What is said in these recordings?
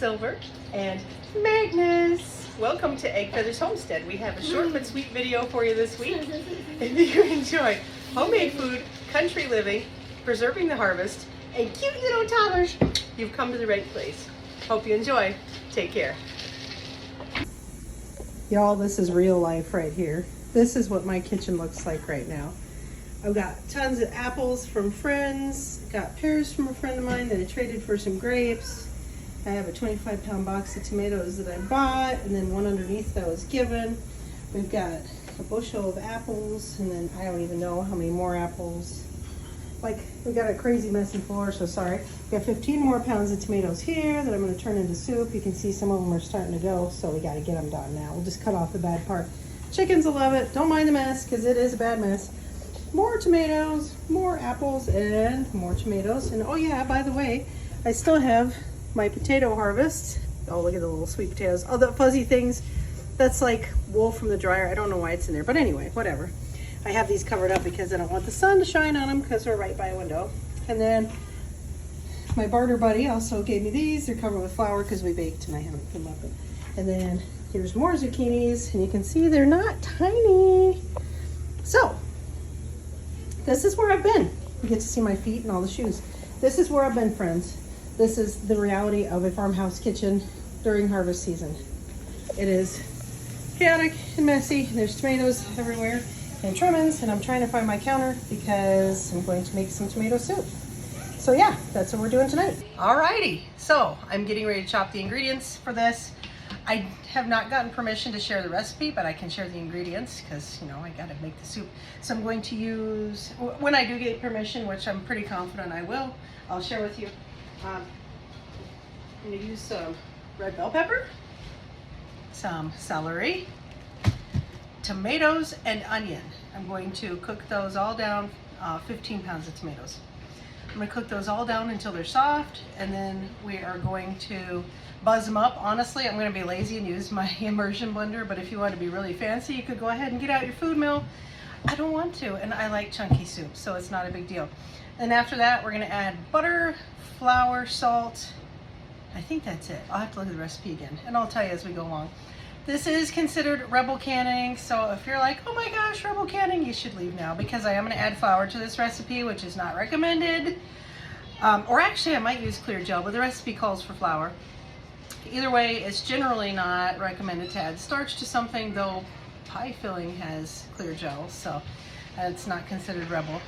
Silver and Magnus. Welcome to Egg Feathers Homestead. We have a short but sweet video for you this week. If you enjoy homemade food, country living, preserving the harvest, and cute little toddlers, you've come to the right place. Hope you enjoy. Take care. Y'all, this is real life right here. This is what my kitchen looks like right now. I've got tons of apples from friends, got pears from a friend of mine that I traded for some grapes. I have a 25-pound box of tomatoes that I bought, and then one underneath that was given. We've got a bushel of apples, and then I don't even know how many more apples. Like, we got a crazy messy floor, so sorry. We got 15 more pounds of tomatoes here that I'm going to turn into soup. You can see some of them are starting to go, so we got to get them done now. We'll just cut off the bad part. Chickens will love it. Don't mind the mess, because it is a bad mess. More tomatoes, more apples, and more tomatoes. And oh yeah, by the way, I still have my potato harvest. Oh, look at the little sweet potatoes. Oh, the fuzzy things. That's like wool from the dryer. I don't know why it's in there, but anyway, whatever. I have these covered up because I don't want the sun to shine on them because we're right by a window. And then my barter buddy also gave me these. They're covered with flour because we baked and I haven't filled up it. And then here's more zucchinis, and you can see they're not tiny. So, this is where I've been. You get to see my feet and all the shoes. This is where I've been, friends. This is the reality of a farmhouse kitchen during harvest season. It is chaotic and messy. There's tomatoes everywhere and trimmings, and I'm trying to find my counter because I'm going to make some tomato soup. So yeah, that's what we're doing tonight. Alrighty, so I'm getting ready to chop the ingredients for this. I have not gotten permission to share the recipe, but I can share the ingredients because, you know, I got to make the soup. So I'm going to use, when I do get permission, which I'm pretty confident I will, I'll share with you. I'm going to use some red bell pepper, some celery, tomatoes, and onion. I'm going to cook those all down, 15 pounds of tomatoes. I'm going to cook those all down until they're soft, and then we are going to buzz them up. Honestly, I'm going to be lazy and use my immersion blender, but if you want to be really fancy, you could go ahead and get out your food mill. I don't want to, and I like chunky soup, so it's not a big deal. And after that, we're going to add butter, flour, salt. I think that's it. I'll have to look at the recipe again, and I'll tell you as we go along. This is considered rebel canning, so if you're like, oh my gosh, rebel canning, you should leave now, because I am going to add flour to this recipe, which is not recommended. Or actually, I might use clear gel, but the recipe calls for flour. Either way, it's generally not recommended to add starch to something, though pie filling has clear gel, so it's not considered rebel.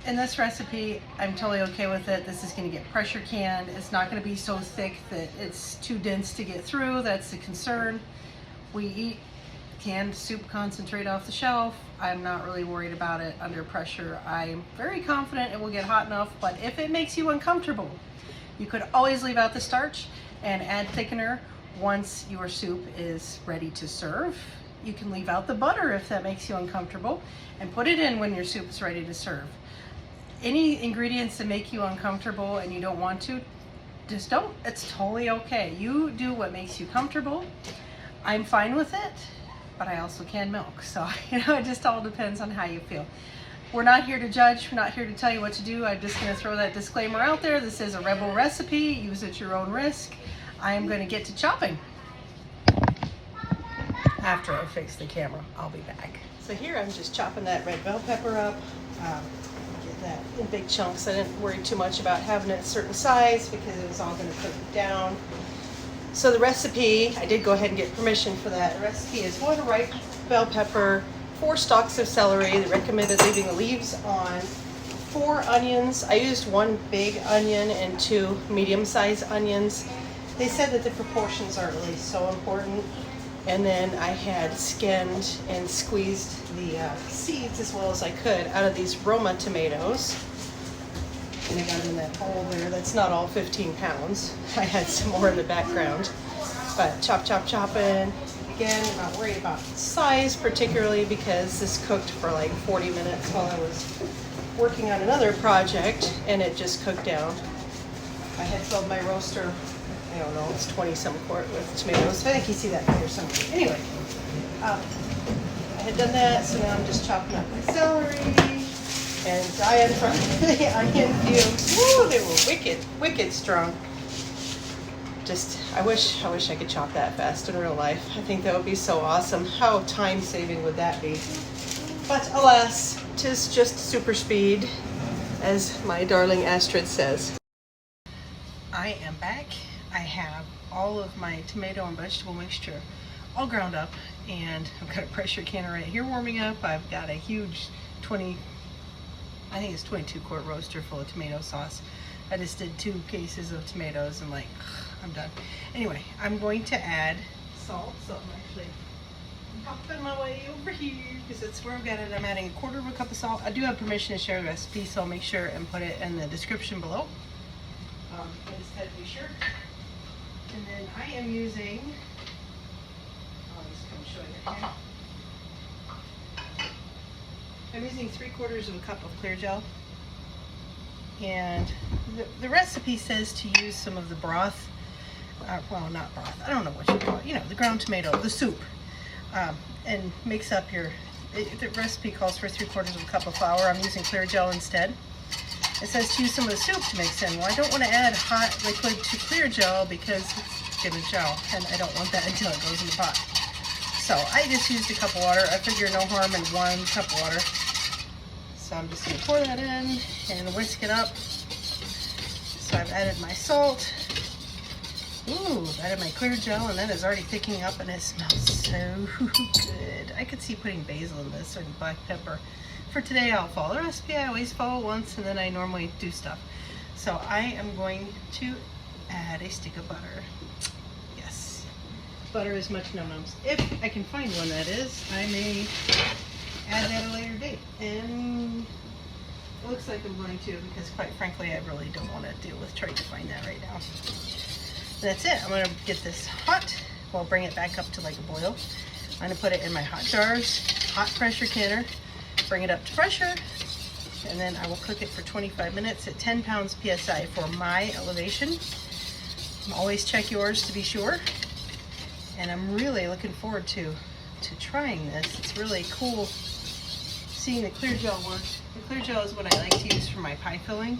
In this recipe, I'm totally okay with it. This is going to get pressure canned. It's not going to be so thick that it's too dense to get through. That's the concern. We eat canned soup concentrate off the shelf. I'm not really worried about it under pressure. I'm very confident it will get hot enough, but if it makes you uncomfortable, you could always leave out the starch and add thickener once your soup is ready to serve. You can leave out the butter if that makes you uncomfortable and put it in when your soup is ready to serve. Any ingredients that make you uncomfortable and you don't want to, just don't. It's totally okay. You do what makes you comfortable. I'm fine with it, but I also can milk. So, you know, it just all depends on how you feel. We're not here to judge. We're not here to tell you what to do. I'm just going to throw that disclaimer out there. This is a rebel recipe. Use at your own risk. I am going to get to chopping. After I fix the camera, I'll be back. So here I'm just chopping that red bell pepper up. Get that in big chunks. I didn't worry too much about having it a certain size because it was all going to cook down. So the recipe, I did go ahead and get permission for that. The recipe is 1 ripe bell pepper, 4 stalks of celery. They recommended leaving the leaves on, 4 onions. I used 1 big onion and 2 medium-sized onions. They said that the proportions aren't really so important. And then I had skinned and squeezed the seeds as well as I could out of these Roma tomatoes. And I got in that bowl there. That's not all 15 pounds. I had some more in the background. But chopping. Again, I'm not worried about size particularly because this cooked for like 40 minutes while I was working on another project, and it just cooked down. I had filled my roaster, I don't know, it's 20-some quart with tomatoes. I think you see that here somewhere. Anyway, I had done that, so now I'm just chopping up my celery and dying from the onion fumes. Woo, they were wicked strong. I wish I could chop that fast in real life. I think that would be so awesome. How time saving would that be? But alas, 'tis just super speed, as my darling Astrid says. I am back. I have all of my tomato and vegetable mixture all ground up, and I've got a pressure canner right here warming up. I've got a huge 22 quart roaster full of tomato sauce. I just did 2 cases of tomatoes and I'm done. Anyway, I'm going to add salt. So I'm actually popping my way over here because that's where I've got it. I'm adding 1/4 cup of salt. I do have permission to share the recipe, so I'll make sure and put it in the description below. I just had to be sure. And then I am using, I'll just come show you here. I'm using 3/4 cup of clear gel. And the recipe says to use some of the broth, well, not broth, I don't know what you call it, you know, the ground tomato, the soup, and mix up the recipe calls for 3/4 cup of flour. I'm using clear gel instead. It says to use some of the soup to mix in. Well, I don't want to add hot liquid to clear gel because it's going to gel, and I don't want that until it goes in the pot. So I just used a cup of water. I figure no harm in 1 cup of water. So I'm just going to pour that in and whisk it up. So I've added my salt. Ooh, I've added my clear gel, and that is already thickening up, and it smells so good. I could see putting basil in this or black pepper. For today, I'll follow the recipe. I always follow once, and then I normally do stuff. So I am going to add a stick of butter. Yes, butter is much num-nums. If I can find one, that is, I may add that at a later date. And it looks like I'm going to, because quite frankly, I really don't want to deal with trying to find that right now. That's it. I'm going to get this hot. We'll bring it back up to like a boil. I'm going to put it in my hot jars, hot pressure canner, bring it up to pressure, and then I will cook it for 25 minutes at 10 pounds PSI for my elevation. Always check yours to be sure. And I'm really looking forward to trying this. It's really cool seeing the clear gel work. The clear gel is what I like to use for my pie filling.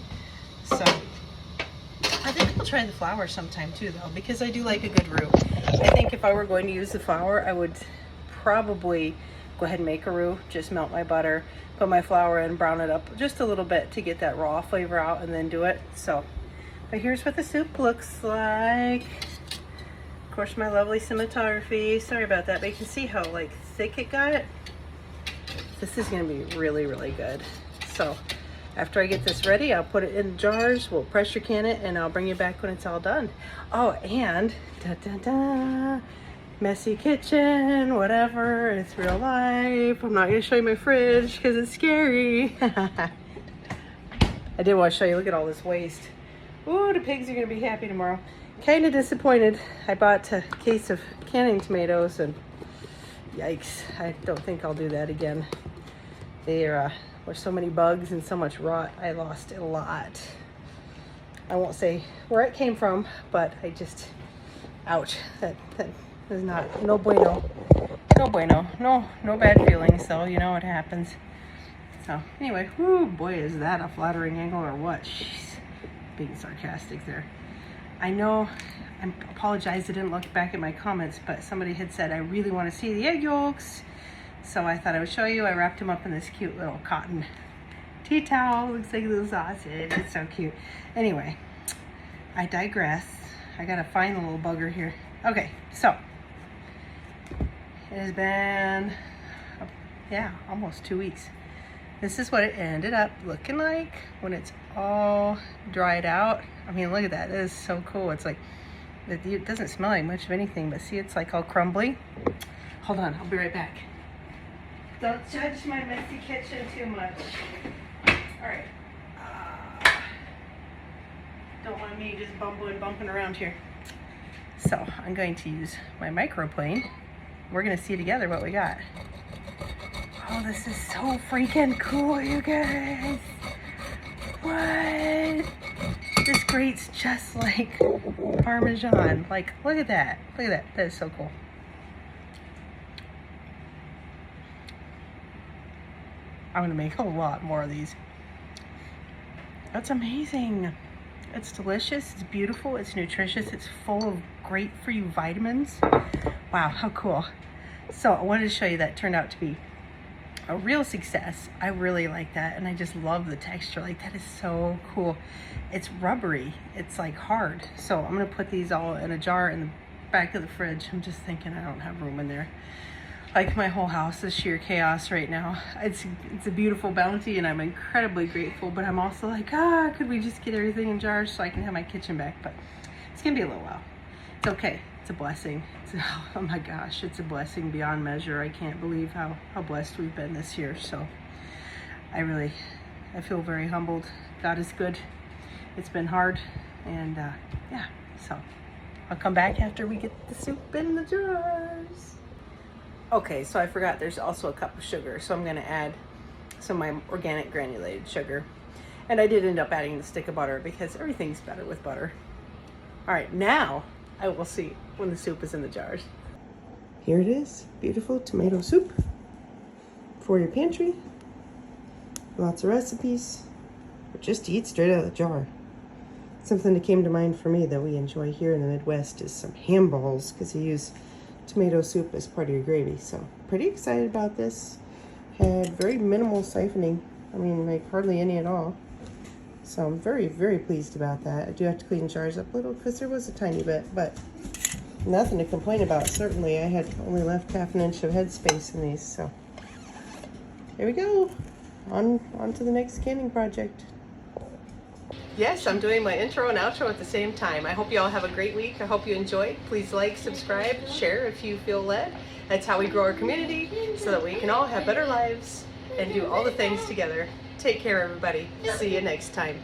So I think I'll try the flour sometime too, though, because I do like a good roux. I think if I were going to use the flour, I would probably go ahead and make a roux, just melt my butter, put my flour in, brown it up just a little bit to get that raw flavor out, and then do it. So, but here's what the soup looks like. Of course, my lovely cinematography. Sorry about that, but you can see how thick it got. This is going to be really, really good. So after I get this ready, I'll put it in jars, we'll pressure can it, and I'll bring you back when it's all done. Oh, and messy kitchen, whatever, it's real life. I'm not going to show you my fridge because it's scary. I did want to show you, look at all this waste. Ooh, the pigs are going to be happy tomorrow. Kind of disappointed. I bought a case of canning tomatoes, and yikes, I don't think I'll do that again. There were so many bugs and so much rot. I lost a lot. I won't say where it came from, but I just, ouch, that is not, no bueno. No bueno. No bad feelings, though. You know what happens. So anyway, whoo, boy, is that a flattering angle or what? Jeez, being sarcastic there. I know, I apologize, I didn't look back at my comments, but somebody had said I really want to see the egg yolks. So I thought I would show you. I wrapped them up in this cute little cotton tea towel. Looks like a little sausage. It's so cute. Anyway, I digress. I gotta find the little bugger here. Okay, so it has been, yeah, almost 2 weeks. This is what it ended up looking like when it's all dried out. I mean, look at that. It is so cool. It's like, it doesn't smell like much of anything, but see, it's like all crumbly. Hold on, I'll be right back. Don't judge my messy kitchen too much. All right. Don't want me just bumping around here. So I'm going to use my microplane. We're gonna see together what we got. Oh, this is so freaking cool, you guys. What? This grates just like Parmesan. Like, look at that. Look at that. That is so cool. I'm gonna make a lot more of these. That's amazing. It's delicious, it's beautiful, it's nutritious, it's full of great for you vitamins. Wow, how cool. So I wanted to show you that turned out to be a real success. I really like that, and I just love the texture. Like, that is so cool. It's rubbery, it's like hard. So I'm gonna put these all in a jar in the back of the fridge. I'm just thinking I don't have room in there. Like, my whole house is sheer chaos right now. It's a beautiful bounty, and I'm incredibly grateful, but I'm also like, could we just get everything in jars so I can have my kitchen back? But it's gonna be a little while. It's okay. It's a blessing. Oh my gosh, it's a blessing beyond measure. I can't believe how blessed we've been this year. So I feel very humbled. God is good. It's been hard, and yeah, so I'll come back after we get the soup in the jars. Okay, so I forgot there's also a cup of sugar, so I'm gonna add some of my organic granulated sugar. And I did end up adding the stick of butter because everything's better with butter. All right, now I will see when the soup is in the jars. Here it is, beautiful tomato soup for your pantry. Lots of recipes, or just to eat straight out of the jar. Something that came to mind for me that we enjoy here in the Midwest is some ham balls, because you use tomato soup as part of your gravy. So pretty excited about this. Had very minimal siphoning. I mean, like hardly any at all. So I'm very, very pleased about that. I do have to clean jars up a little because there was a tiny bit, but nothing to complain about. Certainly, I had only left half an inch of headspace in these. So here we go. On to the next canning project. Yes, I'm doing my intro and outro at the same time. I hope you all have a great week. I hope you enjoyed. Please like, subscribe, share if you feel led. That's how we grow our community so that we can all have better lives and do all the things together. Take care, everybody. See you next time.